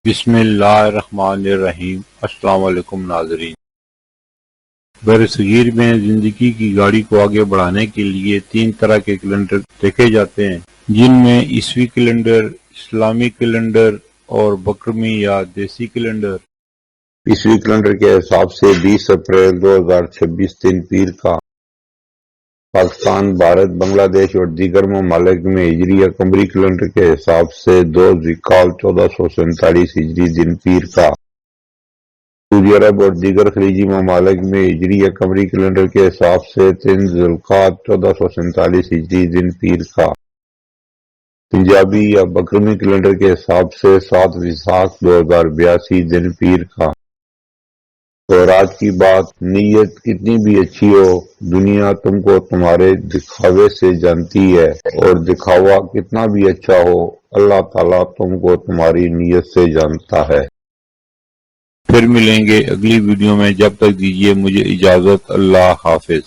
بسم اللہ الرحمن الرحیم۔ السلام علیکم ناظرین۔ برصغیر میں زندگی کی گاڑی کو آگے بڑھانے کے لیے 3 طرح کے کیلنڈر دیکھے جاتے ہیں، جن میں عیسوی کیلنڈر، اسلامی کیلنڈر اور بکرمی یا دیسی کیلنڈر۔ عیسوی کیلنڈر کے حساب سے 20 اپریل 2026 دن پیر کا پاکستان، بھارت، بنگلہ دیش اور دیگر ممالک میں ہجری یا قمری کیلنڈر کے حساب سے 2 ذوالقعدہ 1447 ہجری دن پیر کا۔ سعودی عرب اور دیگر خلیجی ممالک میں ہجری یا قمری کیلنڈر کے حساب سے 3 ذوالقعدہ 1447 ہجری دن پیر کا۔ پنجابی یا بکرمی کیلنڈر کے حساب سے 7 ویساکھ 2082 دن پیر کا۔ اور آج کی بات، نیت کتنی بھی اچھی ہو، دنیا تم کو تمہارے دکھاوے سے جانتی ہے، اور دکھاوا کتنا بھی اچھا ہو، اللہ تعالیٰ تم کو تمہاری نیت سے جانتا ہے۔ پھر ملیں گے اگلی ویڈیو میں، جب تک دیجیے مجھے اجازت۔ اللہ حافظ۔